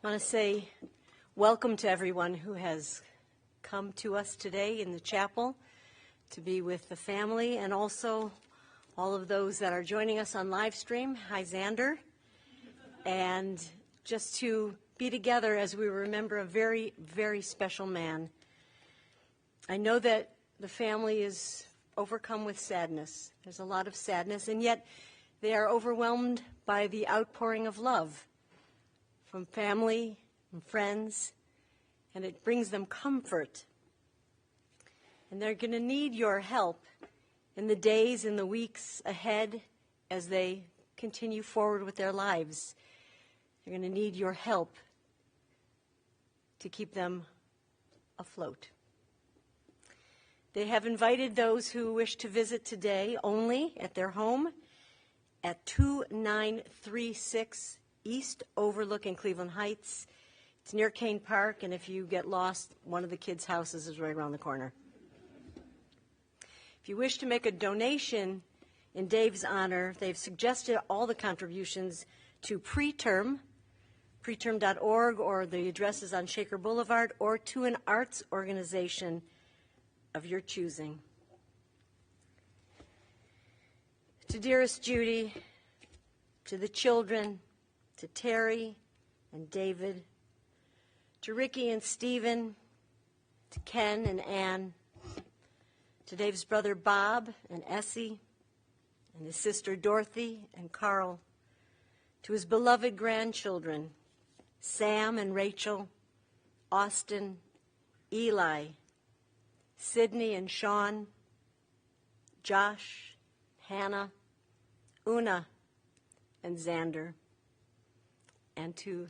I want to say welcome to everyone who has come to us today in the chapel to be with the family, and also all of those that are joining us on live stream. Hi, Xander. And just to be together as we remember a very, very special man. I know that the family is overcome with sadness. There's a lot of sadness, and yet they are overwhelmed by the outpouring of love from family and friends, and it brings them comfort. And they're going to need your help in the days and the weeks ahead as they continue forward with their lives. They're going to need your help to keep them afloat. They have invited those who wish to visit today only at their home at 2936 East Overlook in Cleveland Heights. It's near Kane Park, and if you get lost, one of the kids' houses is right around the corner. If you wish to make a donation in Dave's honor, they've suggested all the contributions to preterm.org, or the address is on Shaker Boulevard, or to an arts organization of your choosing. To dearest Judy, to the children, to Terry and David, to Ricky and Stephen, to Ken and Ann, to Dave's brother Bob and Essie, and his sister Dorothy and Carl, to his beloved grandchildren, Sam and Rachel, Austin, Eli, Sydney and Sean, Josh, Hannah, Una, and Xander, and to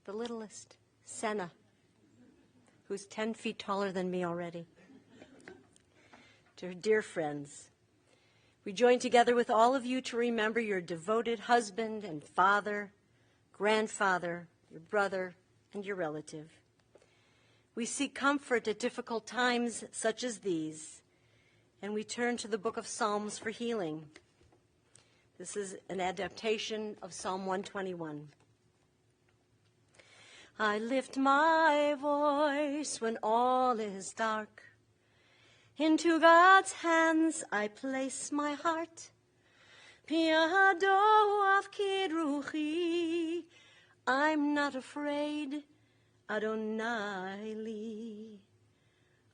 the littlest, Senna, who's 10 feet taller than me already. To her dear friends, we join together with all of you to remember your devoted husband and father, grandfather, your brother, and your relative. We seek comfort at difficult times such as these, and we turn to the book of Psalms for healing. This is an adaptation of Psalm 121. I lift my voice when all is dark. Into God's hands I place my heart. Piado of kidruchi, I'm not afraid, Adonai li.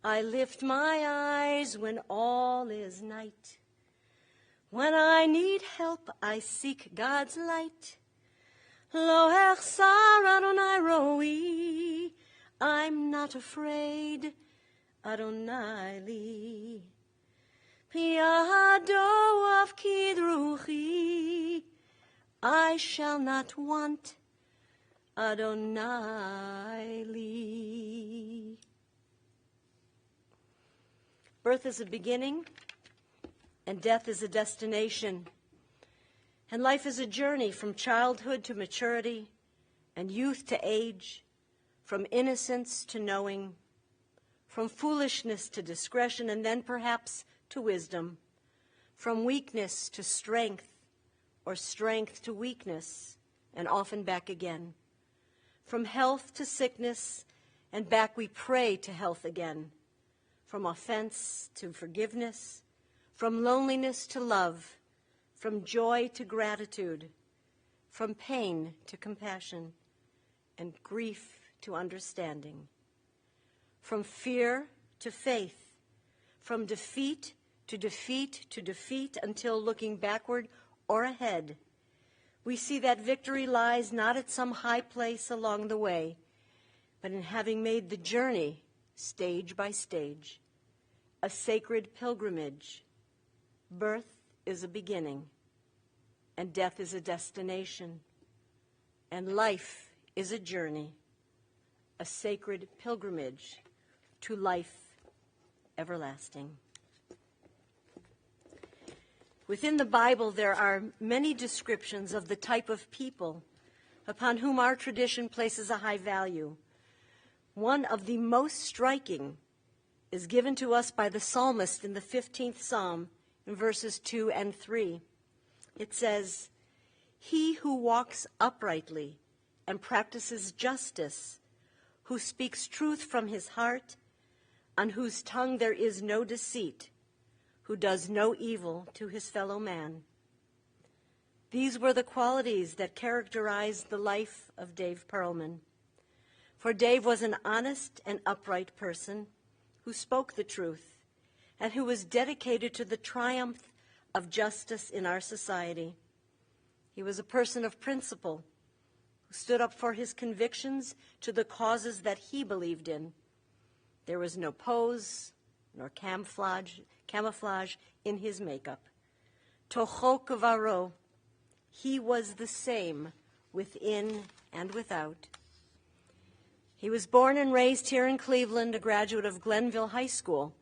I lift my eyes when all is night. When I need help, I seek God's light. Lo echsar Adonai roi, I'm not afraid, Adonai li. Piado of kidruchi, I shall not want, Adonai li. Birth is a beginning, and death is a destination. And life is a journey from childhood to maturity, and youth to age, from innocence to knowing, from foolishness to discretion, and then perhaps to wisdom, from weakness to strength, or strength to weakness, and often back again. From health to sickness, and back we pray to health again. From offense to forgiveness, from loneliness to love, from joy to gratitude, from pain to compassion, and grief to understanding. From fear to faith, from defeat to defeat to defeat, until looking backward or ahead, we see that victory lies not at some high place along the way, but in having made the journey stage by stage, a sacred pilgrimage. Birth is a beginning, and death is a destination, and life is a journey, a sacred pilgrimage to life everlasting. Within the Bible, there are many descriptions of the type of people upon whom our tradition places a high value. One of the most striking is given to us by the psalmist in the 15th Psalm, in verses 2 and 3. It says, "He who walks uprightly and practices justice, who speaks truth from his heart, on whose tongue there is no deceit, who does no evil to his fellow man. These were the qualities that characterized the life of Dave Perelman. For Dave was an honest and upright person who spoke the truth and who was dedicated to the triumph of justice in our society. He was a person of principle who stood up for his convictions to the causes that he believed in. There was no pose nor camouflage in his makeup. Toho kavaro, he was the same within and without. He was born and raised here in Cleveland, a graduate of Glenville High School,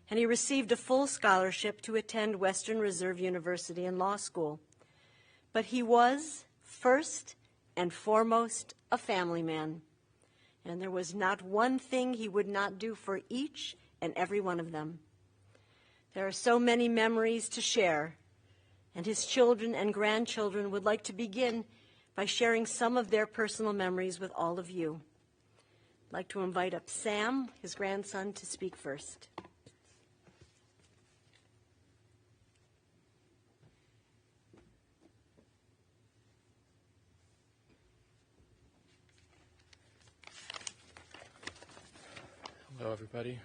and he received a full scholarship to attend Western Reserve University and law school. But he was, first and foremost, a family man, and there was not one thing he would not do for each and every one of them. There are so many memories to share, and his children and grandchildren would like to begin by sharing some of their personal memories with all of you. I'd like to invite up Sam, his grandson, to speak first. Hello, everybody.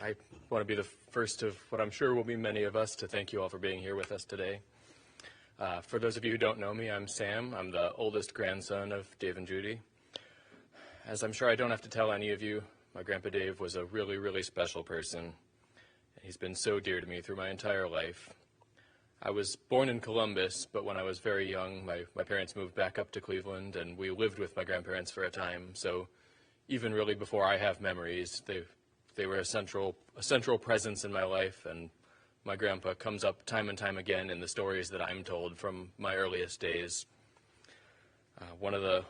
I want to be the first of what I'm sure will be many of us to thank you all for being here with us today. For those of you who don't know me, I'm Sam. I'm the oldest grandson of Dave and Judy. As I'm sure I don't have to tell any of you, my Grandpa Dave was a really, really special person. He's been so dear to me through my entire life. I was born in Columbus, but when I was very young, my parents moved back up to Cleveland, and we lived with my grandparents for a time. So even really before I have memories, they were a central presence in my life, and my grandpa comes up time and time again in the stories that I'm told from my earliest days. One of the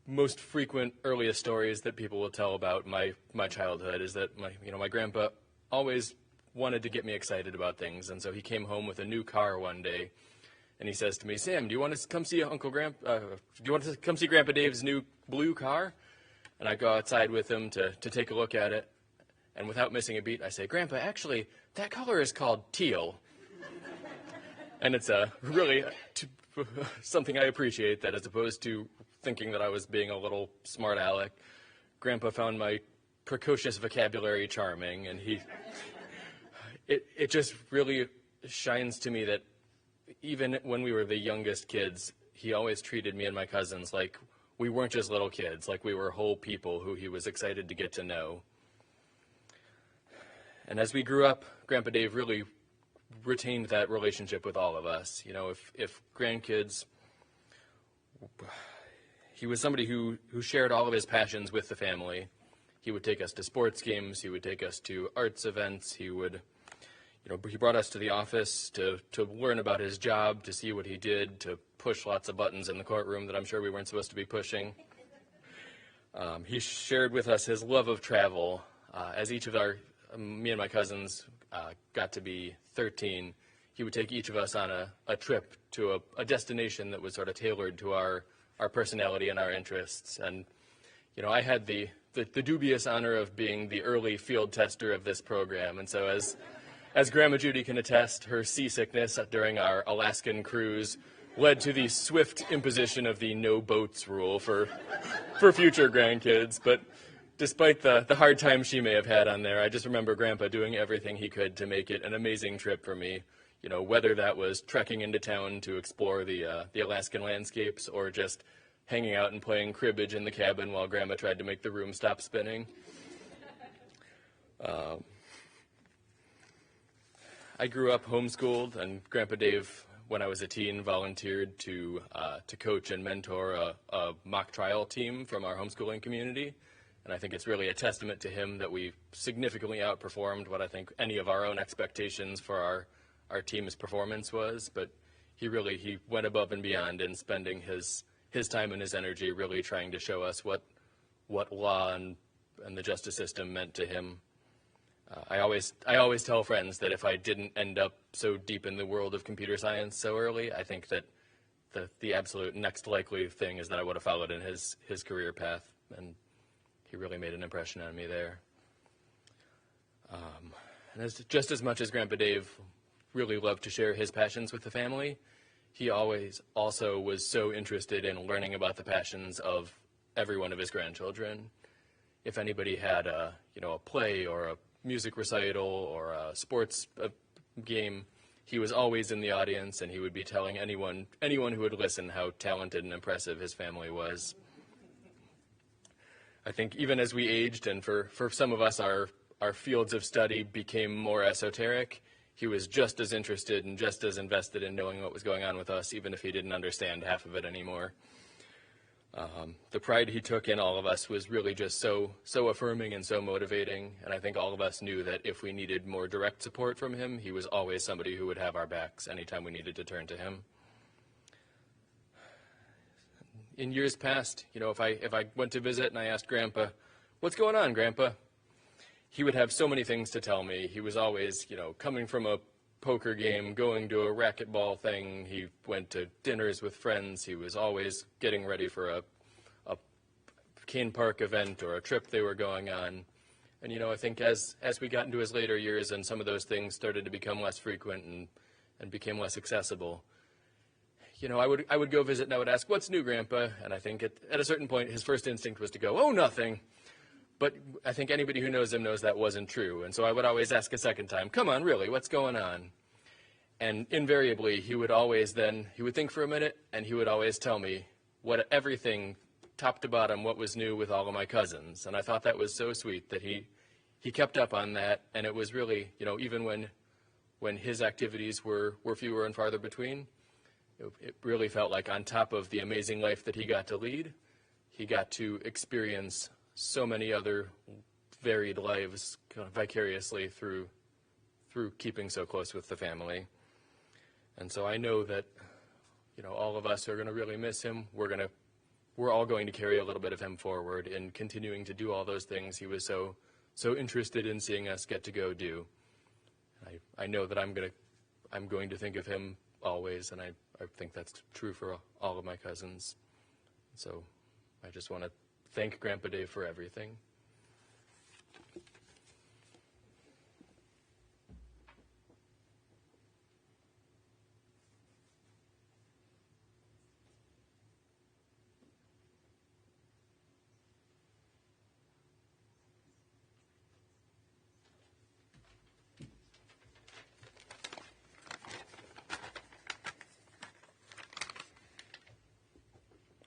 most frequent earliest stories that people will tell about my childhood is that my grandpa always wanted to get me excited about things, and so he came home with a new car one day, and he says to me, "Sam, do you want to come see do you want to come see Grandpa Dave's new blue car?" And I go outside with him to take a look at it, and without missing a beat, I say, "Grandpa, actually, that color is called teal." And it's really something I appreciate, that as opposed to thinking that I was being a little smart aleck, Grandpa found my precocious vocabulary charming, and it just really shines to me that even when we were the youngest kids, he always treated me and my cousins like we weren't just little kids, like we were whole people who he was excited to get to know. And as we grew up, Grandpa Dave really retained that relationship with all of us. You know, if grandkids, he was somebody who shared all of his passions with the family. He would take us to sports games. He would take us to arts events. He brought us to the office to learn about his job, to see what he did, to push lots of buttons in the courtroom that I'm sure we weren't supposed to be pushing. He shared with us his love of travel. As each of me and my cousins got to be 13, he would take each of us on a trip to a destination that was sort of tailored to our personality and our interests. And, I had the dubious honor of being the early field tester of this program. And so as Grandma Judy can attest, her seasickness during our Alaskan cruise led to the swift imposition of the no boats rule for future grandkids. But despite the hard time she may have had on there, I just remember Grandpa doing everything he could to make it an amazing trip for me. Whether that was trekking into town to explore the Alaskan landscapes or just hanging out and playing cribbage in the cabin while Grandma tried to make the room stop spinning. I grew up homeschooled, and Grandpa Dave, when I was a teen, volunteered to coach and mentor a mock trial team from our homeschooling community. And I think it's really a testament to him that we significantly outperformed what I think any of our own expectations for our team's performance was. But he went above and beyond in spending his time and his energy really trying to show us what law and the justice system meant to him. I always tell friends that if I didn't end up so deep in the world of computer science so early, I think that the absolute next likely thing is that I would have followed in his career path, and he really made an impression on me there. And just as much as Grandpa Dave really loved to share his passions with the family, he always also was so interested in learning about the passions of every one of his grandchildren. If anybody had a play or a music recital or a sports game, he was always in the audience, and he would be telling anyone who would listen how talented and impressive his family was. I think even as we aged, and for some of us, our fields of study became more esoteric, he was just as interested and just as invested in knowing what was going on with us, even if he didn't understand half of it anymore. The pride he took in all of us was really just so affirming and so motivating, and I think all of us knew that if we needed more direct support from him, he was always somebody who would have our backs anytime we needed to turn to him. In years past, if I went to visit and I asked Grandpa, "What's going on, Grandpa?" he would have so many things to tell me. He was always, coming from a poker game, going to a racquetball thing. He went to dinners with friends. He was always getting ready for a Cane Park event or a trip they were going on. And, I think as we got into his later years and some of those things started to become less frequent and became less accessible, I would go visit and I would ask, "What's new, Grandpa?" And I think at a certain point, his first instinct was to go, "Oh, nothing." But I think anybody who knows him knows that wasn't true. And so I would always ask a second time, "Come on, really, what's going on?" And invariably, he would think for a minute, and he would always tell me everything, top to bottom, what was new with all of my cousins. And I thought that was so sweet that he kept up on that. And it was really, even when his activities were fewer and farther between, it really felt like on top of the amazing life that he got to lead, he got to experience so many other varied lives kind of vicariously through keeping so close with the family. And so I know that, all of us are going to really miss him. We're all going to carry a little bit of him forward in continuing to do all those things he was so interested in seeing us get to go do. I know that I'm going to think of him always, and I think that's true for all of my cousins. So I just want to thank Grandpa Dave for everything.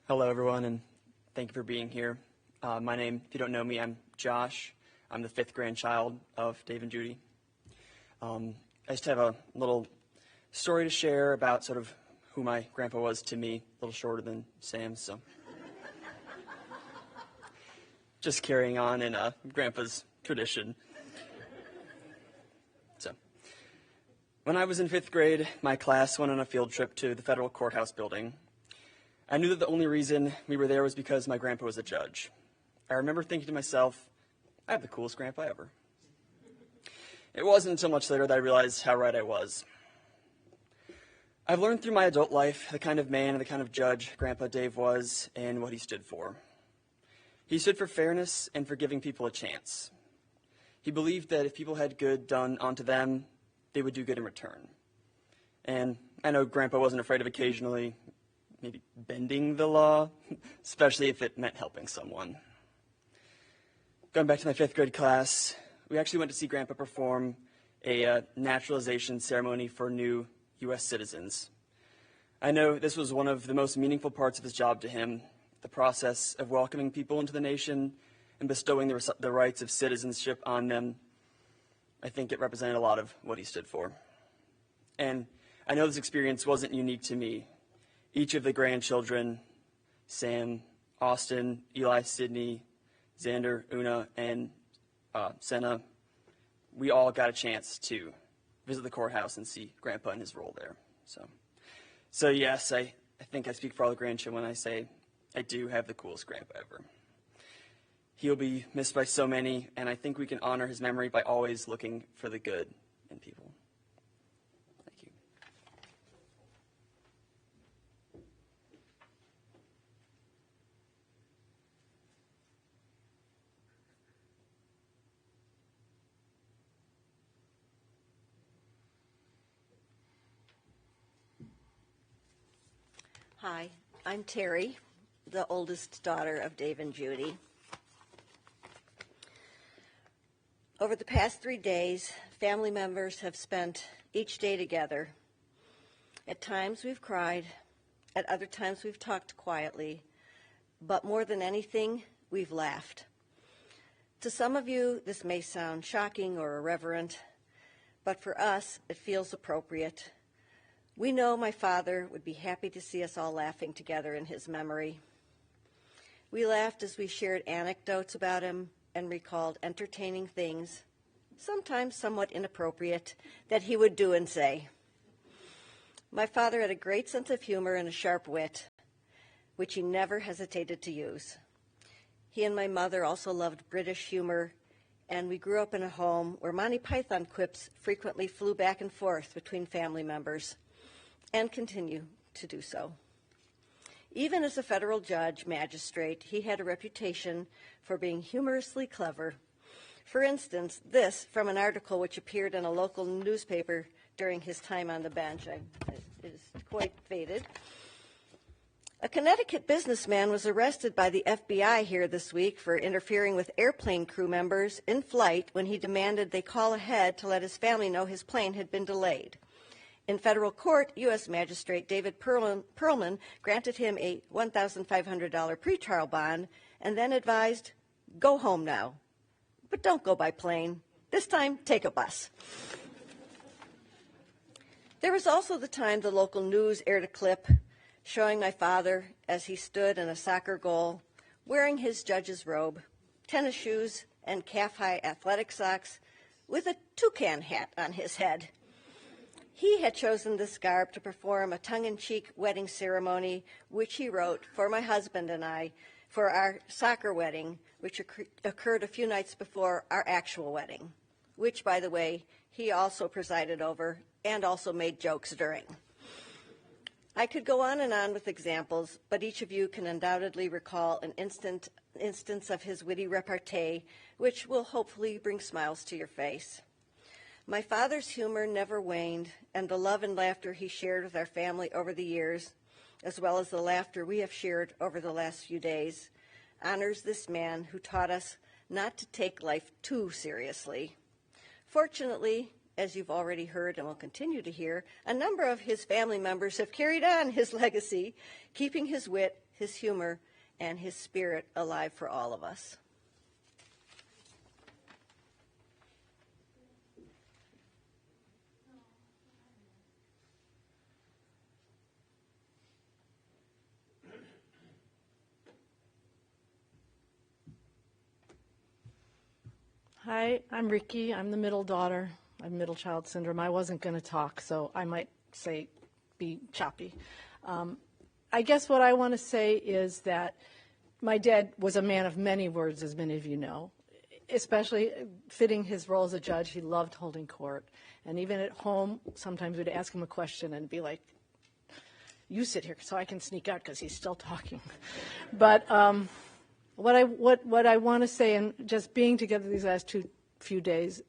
Hello, everyone, and thank you for being here. My name, if you don't know me, I'm Josh. I'm the 5th grandchild of Dave and Judy. I just have a little story to share about sort of who my grandpa was to me, a little shorter than Sam's, so. Just carrying on in Grandpa's tradition. So, when I was in 5th grade, my class went on a field trip to the federal courthouse building. I knew that the only reason we were there was because my grandpa was a judge. I remember thinking to myself, I have the coolest grandpa ever. It wasn't until much later that I realized how right I was. I've learned through my adult life the kind of man and the kind of judge Grandpa Dave was and what he stood for. He stood for fairness and for giving people a chance. He believed that if people had good done onto them, they would do good in return. And I know Grandpa wasn't afraid of occasionally maybe bending the law, especially if it meant helping someone. Going back to my 5th grade class, we actually went to see Grandpa perform a naturalization ceremony for new U.S. citizens. I know this was one of the most meaningful parts of his job to him, the process of welcoming people into the nation and bestowing the rights of citizenship on them. I think it represented a lot of what he stood for. And I know this experience wasn't unique to me. Each of the grandchildren, Sam, Austin, Eli, Sydney, Xander, Una, and Senna, we all got a chance to visit the courthouse and see Grandpa in his role there. So yes, I think I speak for all the grandchildren when I say I do have the coolest grandpa ever. He'll be missed by so many, and I think we can honor his memory by always looking for the good in people. Thank you. Hi, I'm Terry, the oldest daughter of Dave and Judy. Over the past 3 days, family members have spent each day together. At times we've cried, at other times we've talked quietly, but more than anything, we've laughed. To some of you, this may sound shocking or irreverent, but for us, it feels appropriate. We know my father would be happy to see us all laughing together in his memory. We laughed as we shared anecdotes about him and recalled entertaining things, sometimes somewhat inappropriate, that he would do and say. My father had a great sense of humor and a sharp wit, which he never hesitated to use. He and my mother also loved British humor, and we grew up in a home where Monty Python quips frequently flew back and forth between family members, and continue to do so. Even as a federal judge, magistrate, he had a reputation for being humorously clever. For instance, this from an article which appeared in a local newspaper during his time on the bench. It is quite faded. A Connecticut businessman was arrested by the FBI here this week for interfering with airplane crew members in flight when he demanded they call ahead to let his family know his plane had been delayed. In federal court, U.S. Magistrate David Perelman granted him a $1,500 pretrial bond and then advised, go home now, but don't go by plane. This time, take a bus. There was also the time the local news aired a clip showing my father as he stood in a soccer goal, wearing his judge's robe, tennis shoes, and calf-high athletic socks with a toucan hat on his head. He had chosen this garb to perform a tongue-in-cheek wedding ceremony, which he wrote for my husband and I for our soccer wedding, which occurred a few nights before our actual wedding, which, by the way, he also presided over and also made jokes during. I could go on with examples, but each of you can undoubtedly recall an instance of his witty repartee, which will hopefully bring smiles to your face. My father's humor never waned, and the love and laughter he shared with our family over the years, as well as the laughter we have shared over the last few days, honors this man who taught us not to take life too seriously. Fortunately, as you've already heard and will continue to hear, a number of his family members have carried on his legacy, keeping his wit, his humor, and his spirit alive for all of us. Hi, I'm Ricky. I'm the middle daughter. I have middle child syndrome. I wasn't going to talk, so I might be choppy. I guess what I want to say is that my dad was a man of many words, as many of you know, especially fitting his role as a judge. He loved holding court. And even at home, sometimes we'd ask him a question and be like, you sit here so I can sneak out because he's still talking. But what I want to say, and just being together these last few days,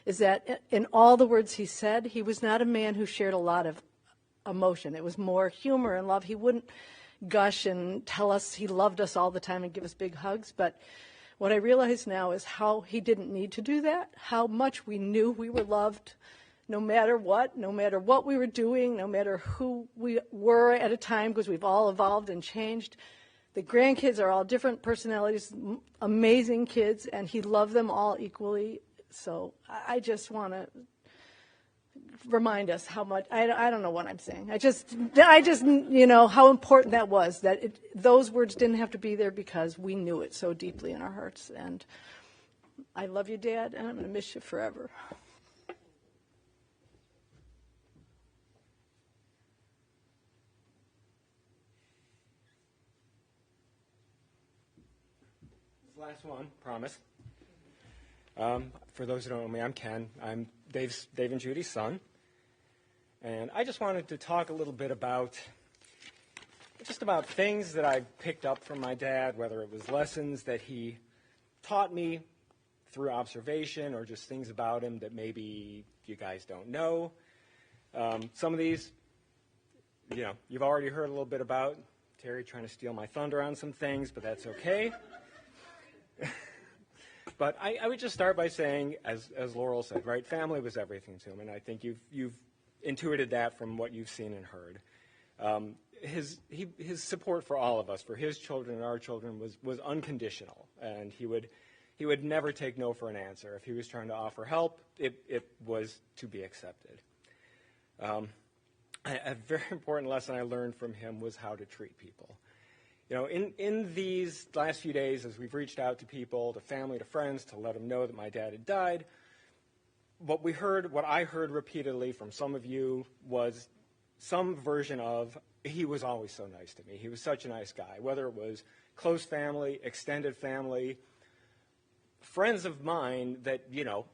is that in all the words he said, he was not a man who shared a lot of emotion. It was more humor and love. He wouldn't gush and tell us he loved us all the time and give us big hugs. But what I realize now is how he didn't need to do that, how much we knew we were loved no matter what we were doing, no matter who we were at a time, because we've all evolved and changed. The grandkids are all different personalities, amazing kids, and he loved them all equally. So I just want to remind us how much, I don't know what I'm saying. I just how important that was, that those words didn't have to be there because we knew it so deeply in our hearts. And I love you, Dad, and I'm going to miss you forever. Last one, promise. For those who don't know me, I'm Ken. I'm Dave and Judy's son. And I just wanted to talk a little bit about things that I picked up from my dad, whether it was lessons that he taught me through observation or just things about him that maybe you guys don't know. Some of these you've already heard a little bit about Terry trying to steal my thunder on some things, but that's okay. But I would just start by saying, as Laurel said, right, family was everything to him, and I think you've intuited that from what you've seen and heard. His support for all of us, for his children and our children, was unconditional, and he would never take no for an answer. If he was trying to offer help, it was to be accepted. A very important lesson I learned from him was how to treat people. In these last few days, as we've reached out to people, to family, to friends, to let them know that my dad had died, what I heard repeatedly from some of you was some version of, he was always so nice to me. He was such a nice guy, whether it was close family, extended family, friends of mine that,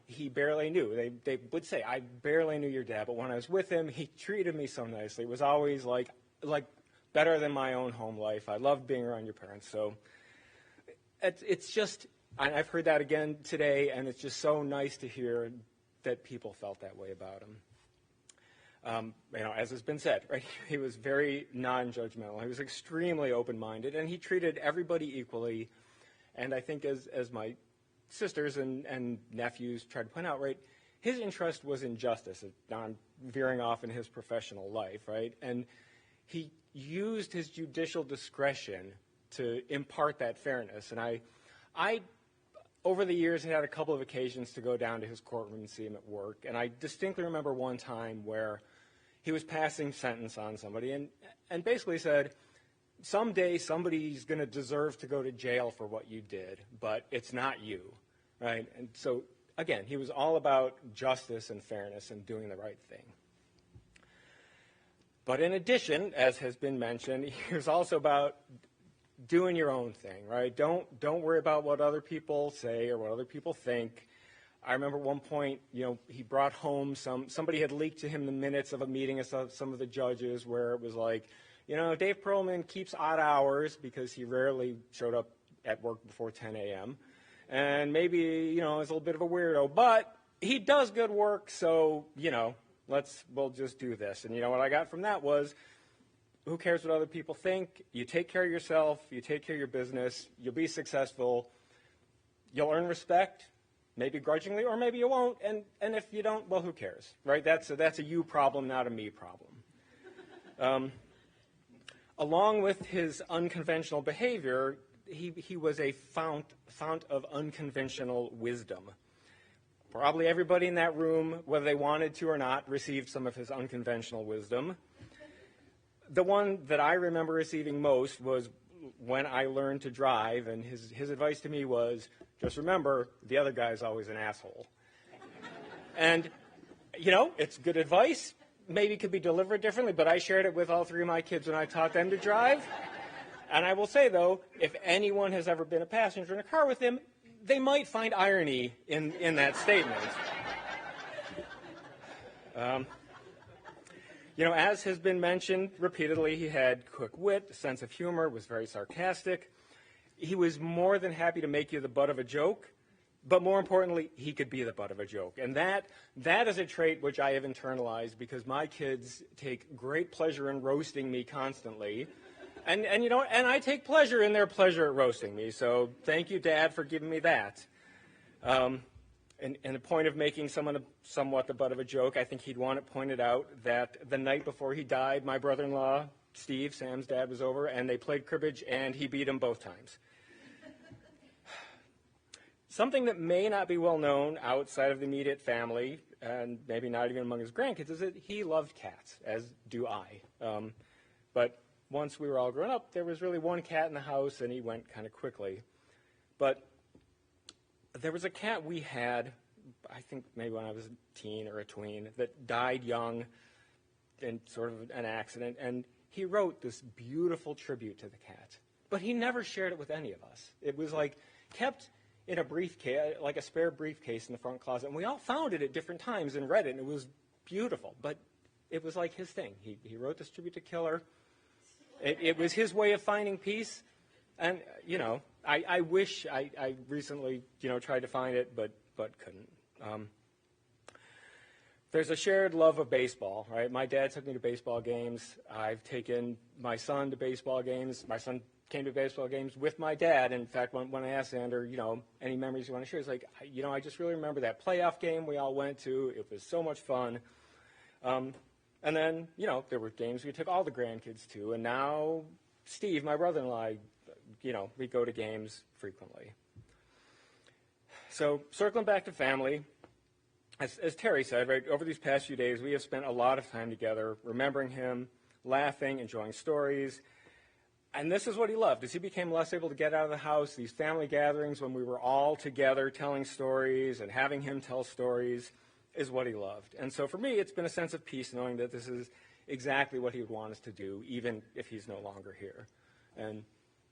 he barely knew. They would say, I barely knew your dad, but when I was with him, he treated me so nicely. It was always like better than my own home life. I loved being around your parents. So it's just, I've heard that again today, and it's just so nice to hear that people felt that way about him. As has been said, right, he was very non-judgmental. He was extremely open-minded, and he treated everybody equally. And I think as my sisters and nephews tried to point out, right, his interest was in justice, not veering off in his professional life, right? And he used his judicial discretion to impart that fairness. And I over the years, had a couple of occasions to go down to his courtroom and see him at work. And I distinctly remember one time where he was passing sentence on somebody and basically said, someday somebody's going to deserve to go to jail for what you did, but it's not you, right? And so, again, he was all about justice and fairness and doing the right thing. But in addition, as has been mentioned, he was also about doing your own thing, right? Don't worry about what other people say or what other people think. I remember at one point, he brought home somebody had leaked to him the minutes of a meeting of some of the judges where it was like, Dave Perelman keeps odd hours because he rarely showed up at work before 10 a.m. And maybe, he's a little bit of a weirdo, but he does good work, so, we'll just do this. And what I got from that was, who cares what other people think? You take care of yourself, you take care of your business, you'll be successful, you'll earn respect, maybe grudgingly, or maybe you won't, and if you don't, well, who cares, right? That's a you problem, not a me problem. Along with his unconventional behavior, he was a fount of unconventional wisdom. Probably everybody in that room, whether they wanted to or not, received some of his unconventional wisdom. The one that I remember receiving most was when I learned to drive, and his advice to me was, just remember, the other guy's always an asshole. And, it's good advice. Maybe it could be delivered differently, but I shared it with all three of my kids when I taught them to drive. And I will say, though, if anyone has ever been a passenger in a car with him, they might find irony in that statement. As has been mentioned repeatedly, he had quick wit, a sense of humor, was very sarcastic. He was more than happy to make you the butt of a joke, but more importantly, he could be the butt of a joke. And that is a trait which I have internalized because my kids take great pleasure in roasting me constantly. And I take pleasure in their pleasure at roasting me. So thank you, Dad, for giving me that. And the point of making someone somewhat the butt of a joke, I think he'd want it pointed out that the night before he died, my brother-in-law, Steve, Sam's dad, was over, and they played cribbage, and he beat him both times. Something that may not be well known outside of the immediate family, and maybe not even among his grandkids, is that he loved cats, as do I. But once we were all grown up, there was really one cat in the house, and he went kind of quickly. But there was a cat we had, I think maybe when I was a teen or a tween, that died young in sort of an accident, and he wrote this beautiful tribute to the cat. But he never shared it with any of us. It was like kept in a briefcase, like a spare briefcase in the front closet, and we all found it at different times and read it, and it was beautiful. But it was like his thing. He wrote this tribute to Killer. It was his way of finding peace, and I wish I recently tried to find it, but couldn't. there's a shared love of baseball, right? My dad took me to baseball games. I've taken my son to baseball games. My son came to baseball games with my dad. In fact, when I asked Xander, any memories you want to share, he's like, I just really remember that playoff game we all went to. It was so much fun. And then, there were games we took all the grandkids to. And now Steve, my brother-in-law, we go to games frequently. So circling back to family, as Terry said, right, over these past few days, we have spent a lot of time together, remembering him, laughing, enjoying stories. And this is what he loved. As he became less able to get out of the house, these family gatherings when we were all together telling stories and having him tell stories is what he loved. And so for me, it's been a sense of peace knowing that this is exactly what he would want us to do, even if he's no longer here. And,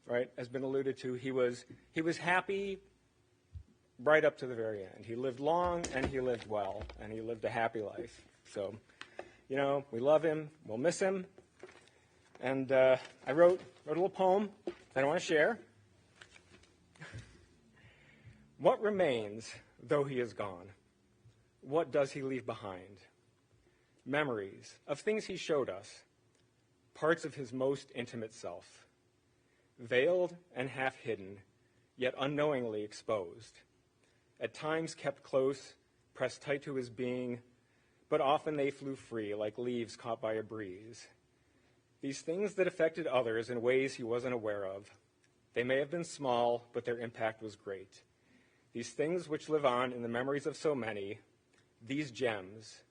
right, as been alluded to, he was happy right up to the very end. He lived long and he lived well, and he lived a happy life. So, we love him, we'll miss him. And I wrote a little poem that I want to share. What remains, though he is gone? What does he leave behind? Memories of things he showed us, parts of his most intimate self, veiled and half hidden, yet unknowingly exposed, at times kept close, pressed tight to his being, but often they flew free like leaves caught by a breeze. These things that affected others in ways he wasn't aware of. They may have been small, but their impact was great. These things which live on in the memories of so many, these gems,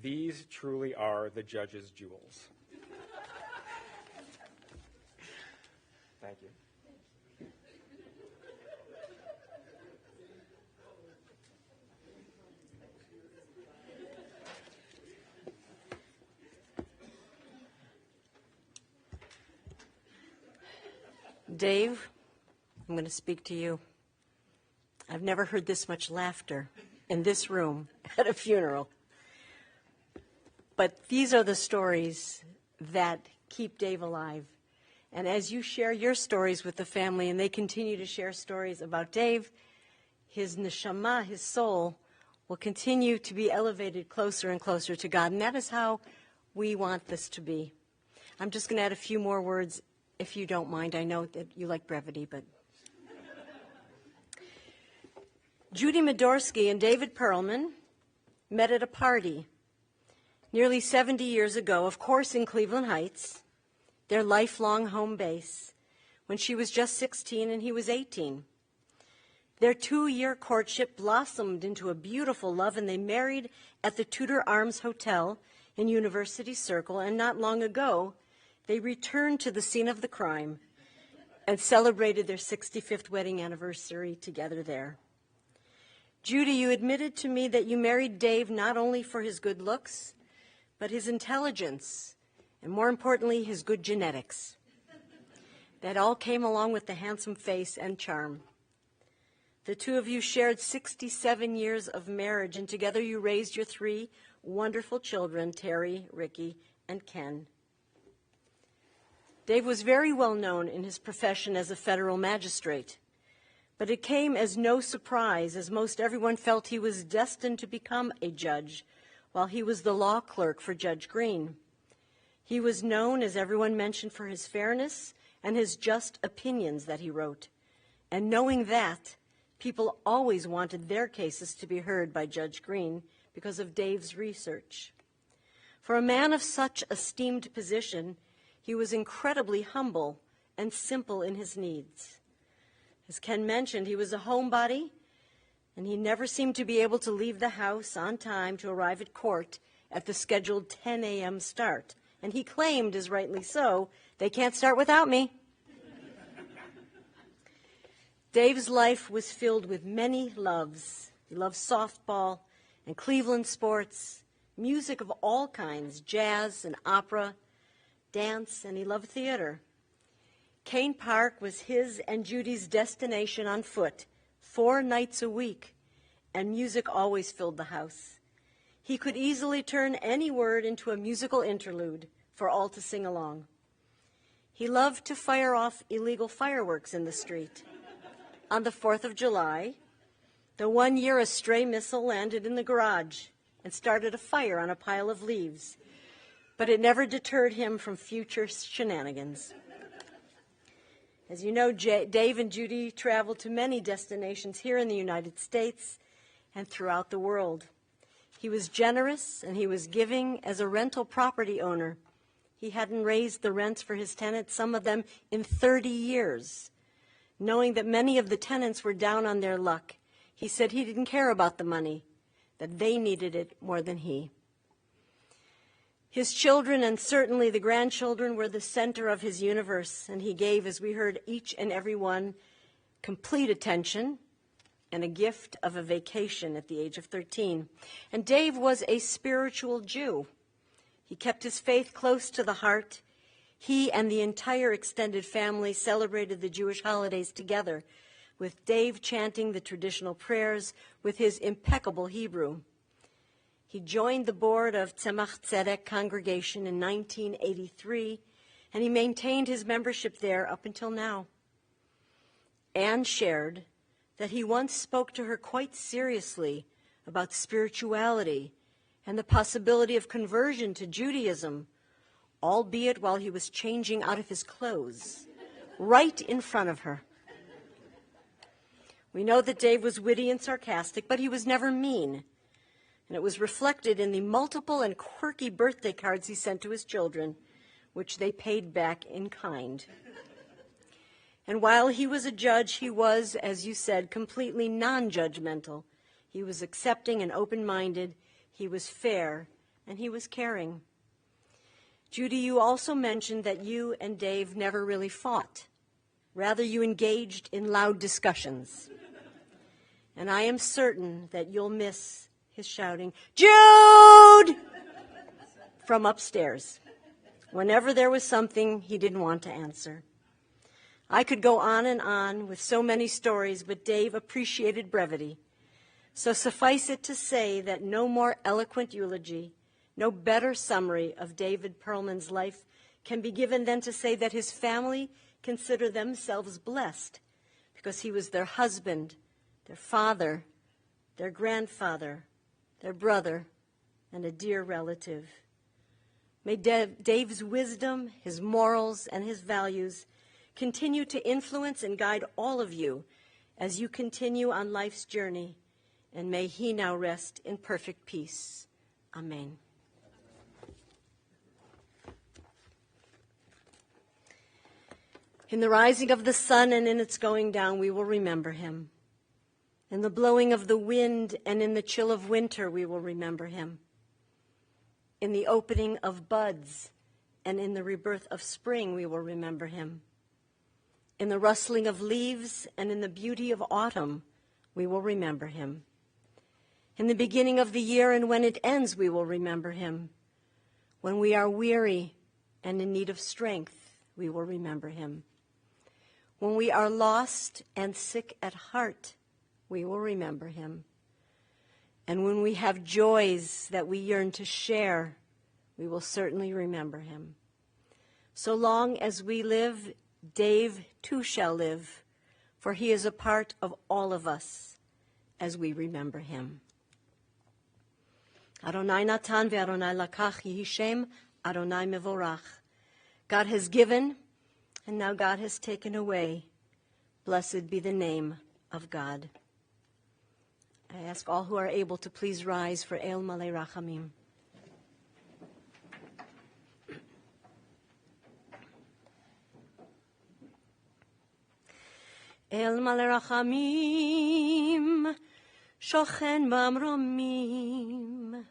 these truly are the judge's jewels. Thank you. Dave, I'm going to speak to you. I've never heard this much laughter in this room at a funeral. But these are the stories that keep Dave alive. And as you share your stories with the family and they continue to share stories about Dave, his neshama, his soul, will continue to be elevated closer and closer to God. And that is how we want this to be. I'm just going to add a few more words, if you don't mind. I know that you like brevity, but... Judy Medorsky and David Perelman met at a party nearly 70 years ago, of course in Cleveland Heights, their lifelong home base, when she was just 16 and he was 18. Their 2-year courtship blossomed into a beautiful love, and they married at the Tudor Arms Hotel in University Circle, and not long ago, they returned to the scene of the crime and celebrated their 65th wedding anniversary together there. Judy, you admitted to me that you married Dave not only for his good looks, but his intelligence, and more importantly, his good genetics. That all came along with the handsome face and charm. The two of you shared 67 years of marriage, and together you raised your 3 wonderful children, Terry, Ricky, and Ken. Dave was very well known in his profession as a federal magistrate, but it came as no surprise, as most everyone felt he was destined to become a judge while he was the law clerk for Judge Green. He was known, as everyone mentioned, for his fairness and his just opinions that he wrote. And knowing that, people always wanted their cases to be heard by Judge Green because of Dave's research. For a man of such esteemed position, he was incredibly humble and simple in his needs. As Ken mentioned, he was a homebody, and he never seemed to be able to leave the house on time to arrive at court at the scheduled 10 a.m. start. And he claimed, as rightly so, they can't start without me. Dave's life was filled with many loves. He loved softball and Cleveland sports, music of all kinds, jazz and opera, dance, and he loved theater. Kane Park was his and Judy's destination on foot, 4 nights a week, and music always filled the house. He could easily turn any word into a musical interlude for all to sing along. He loved to fire off illegal fireworks in the street. On the 4th of July, the one year a stray missile landed in the garage, and started a fire on a pile of leaves, but it never deterred him from future shenanigans. As you know, Dave and Judy traveled to many destinations here in the United States and throughout the world. He was generous and he was giving as a rental property owner. He hadn't raised the rents for his tenants, some of them in 30 years. Knowing that many of the tenants were down on their luck, he said he didn't care about the money, that they needed it more than he. His children, and certainly the grandchildren, were the center of his universe, and he gave, as we heard, each and every one complete attention and a gift of a vacation at the age of 13. And Dave was a spiritual Jew. He kept his faith close to the heart. He and the entire extended family celebrated the Jewish holidays together, with Dave chanting the traditional prayers with his impeccable Hebrew. He joined the board of Tzemach Tzedek congregation in 1983, and he maintained his membership there up until now. Anne shared that he once spoke to her quite seriously about spirituality and the possibility of conversion to Judaism, albeit while he was changing out of his clothes, right in front of her. We know that Dave was witty and sarcastic, but he was never mean. And it was reflected in the multiple and quirky birthday cards he sent to his children, which they paid back in kind. And while he was a judge, he was, as you said, completely non-judgmental. He was accepting and open-minded, he was fair, and he was caring. Judy, you also mentioned that you and Dave never really fought. Rather, you engaged in loud discussions. And I am certain that you'll miss his shouting, "Jude!" from upstairs, whenever there was something he didn't want to answer. I could go on and on with so many stories, but Dave appreciated brevity. So suffice it to say that no more eloquent eulogy, no better summary of David Perelman's life can be given than to say that his family consider themselves blessed because he was their husband, their father, their grandfather, their brother, and a dear relative. May Dave's wisdom, his morals, and his values continue to influence and guide all of you as you continue on life's journey, and may he now rest in perfect peace. Amen. In the rising of the sun and in its going down, we will remember him. In the blowing of the wind and in the chill of winter, we will remember him. In the opening of buds and in the rebirth of spring, we will remember him. In the rustling of leaves and in the beauty of autumn, we will remember him. In the beginning of the year and when it ends, we will remember him. When we are weary and in need of strength, we will remember him. When we are lost and sick at heart, we will remember him. And when we have joys that we yearn to share, we will certainly remember him. So long as we live, Dave too shall live, for he is a part of all of us as we remember him. Adonai natan ve'Adonai lakach, Yehi Shem Adonai mevorach. God has given, and now God has taken away. Blessed be the name of God. I ask all who are able to please rise for El Malei Rachamim. El Malei Rachamim, Shochen Bamromim,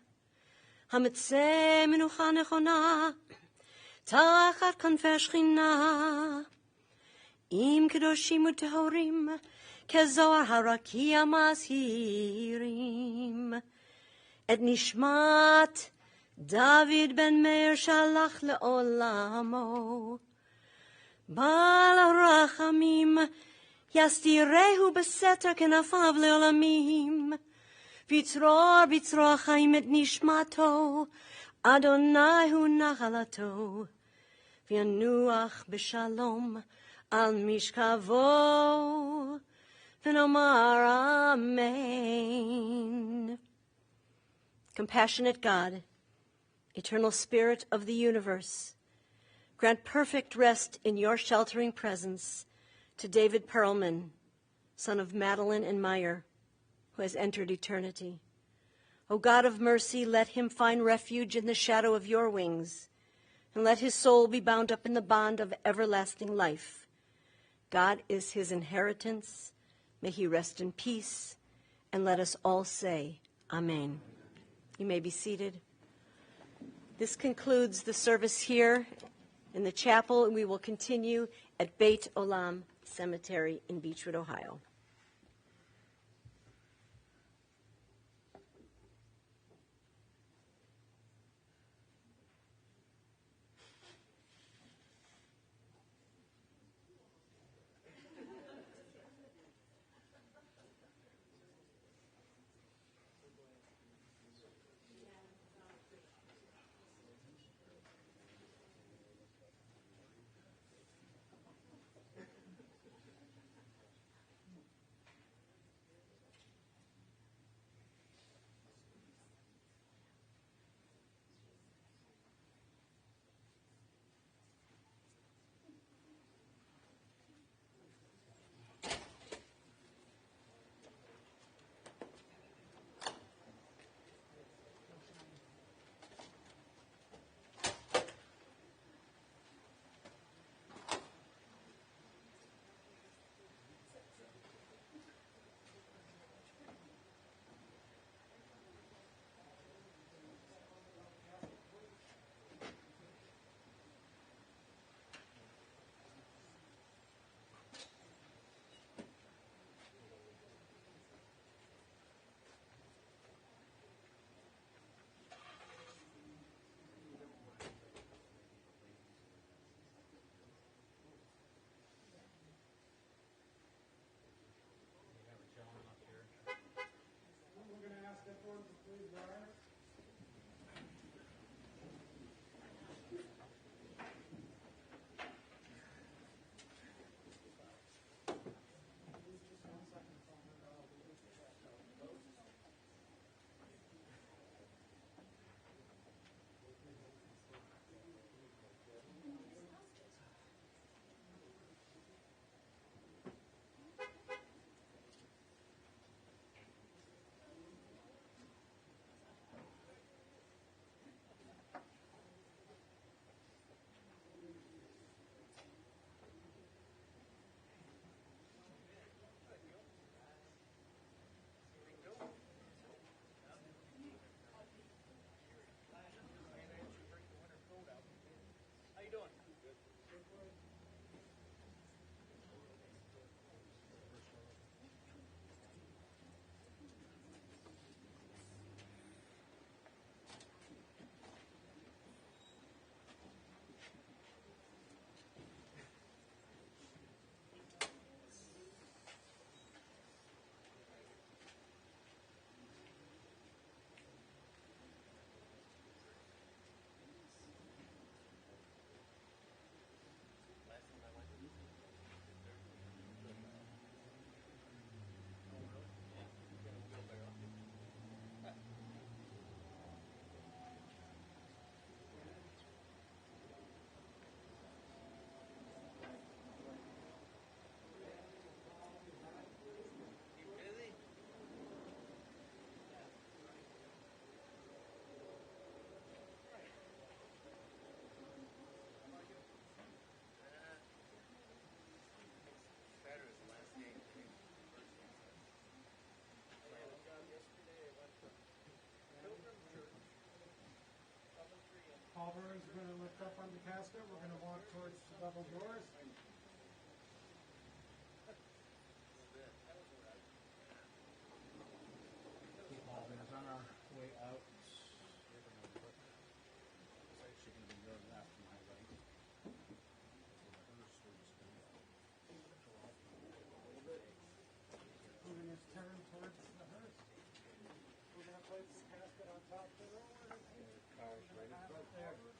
Hametzeh Menucha Nechona, Tachat Kanfei Shechina, Im Kedoshim U'Tehorim, Kezohar Harakia Mashirim, Et Nishmat David ben Meir Shalach Le'olamo, Bal Rachamim, Yastirehu Beseter Kenafav Le'olamim, Vitzror Vitzror Chaim Et Nishmato, Adonai Hu Nachalato, V'yanuach B'Shalom Al Mishkavo, V'nomar Amen. Compassionate God, eternal Spirit of the universe, grant perfect rest in your sheltering presence to David Perelman, son of Madeline and Meyer, who has entered eternity. O God of mercy, let him find refuge in the shadow of your wings, and let his soul be bound up in the bond of everlasting life. God is his inheritance. May he rest in peace, and let us all say, Amen. You may be seated. This concludes the service here in the chapel, and we will continue at Beit Olam Cemetery in Beechwood, Ohio. Is going to lift up on the casket. We're going to walk towards the double doors. Keep Halber's on our way out. It's actually going to be your left and my right. We're going to turn towards the hearse. We're going to place the casket on top of the roller. Car's right there.